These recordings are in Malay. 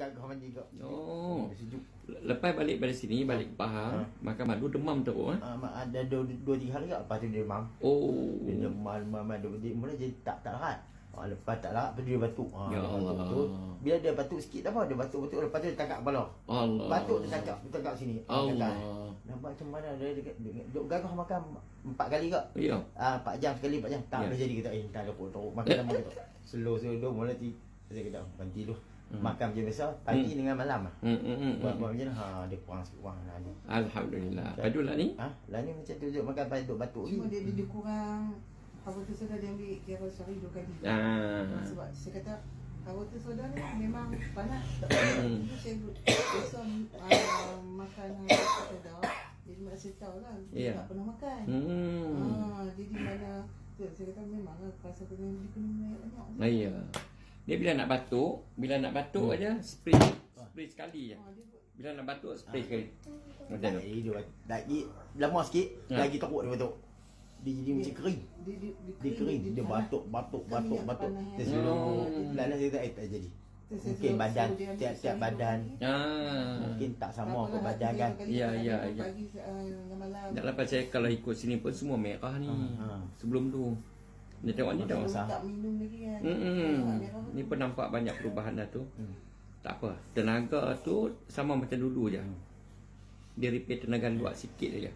dekat kau mandi kau. Oh. Sejuk. Lepas balik dari sini, balik ke Pahang, makan madu demam teruk Ada 2-3 hari kat, lepas tu dia demam. Oh. Dia demam, dia mula jadi tak larat. Lepas tak larat, lepas tu dia batuk. Ya Allah. Batuk. Bila dia batuk sikit tak apa, dia batuk-batuk, lepas tu dia tangkap kepala. Allah. Batuk dia tangkap sini. Allah. Nampak macam mana dia duk gagah makan 4 kali kak. Ya. 4 jam sekali 4 jam. Tak Ya. boleh jadi kita tak ada teruk makan lama kita. Slow mula saya kata ganti tu. Makan macam biasa pagi dengan malam ah. Buat macam mana dia kurang sikit kurang lah ni. Alhamdulillah. Padulah ni. Lah ni macam tu duk makan pagi duk batuk Cuma ni. dia kurang Habatus soda dia ambil kira sehari 2 kali. Sebab saya kata Habatus soda ni memang panas. Itu saya biasa makan Habatus soda. Jadi mak saya tahu lah dia tak pernah makan. Jadi mana tu saya kata memang lah rasa kena banyak. Ya. Dia bila nak batuk aja spray sekali je. Bila nak batuk spray sekali. Macam tu. Dia lagi lama sikit lagi teruk dia batuk. Dia jadi macam kering. Dia kering. Dia batuk. Dia sebelum lalas dia tak jadi. Mungkin badan tiap-tiap badan mungkin tak sama ke badan kan. Ya. Tak lepas saya kalau ikut sini pun semua merah ni. Sebelum tu. Dia tengok ni dah. Tak minum lagi kan. Ni pun nampak banyak perubahan dah tu. Tak apa. Tenaga tu sama macam dulu je. Dia repair tenaga luar sikit saja.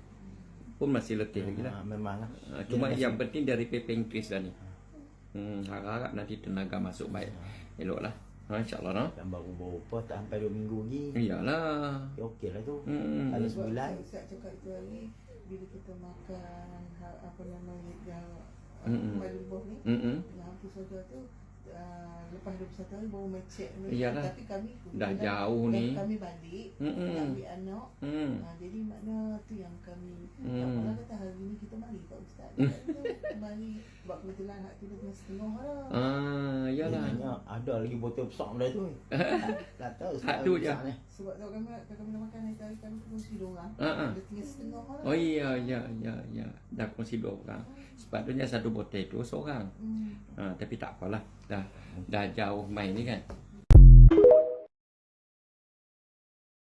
Pun masih letih lagi lah. Memang lah. Cuma yang penting dia repair pancreas dah ni. Harap nanti tenaga masuk baik. Elok lah. InsyaAllah no? Dan baru apa tak sampai 2 minggu lagi. Iyalah. Okey lah tu. Ada sebulan. Saya cakap itu lagi bila kita makan apa namanya yang madu buah ni, yang hampir soda tu lepas 21 hari baru macet ni. Iyalah. Tapi kami dah jauh ni. Kami balik nak ambil anak. Jadi makna tu yang kami tak apalah kata hari ni kita mari Pak Ustaz. Mari sebab kebetulan hak tu dah setengah lah. Iyalah. Ada lagi botol besar benda tu. Tak tahu Hak tu je. Sebab tahu kami nak makan hari kami kongsi dorang. Dah tinggal setengah lah. Oh ya. Dah kongsi 2 orang. Sepatutnya 1 botol tu seorang. Tapi tak apalah. Dah jauh main ni kan.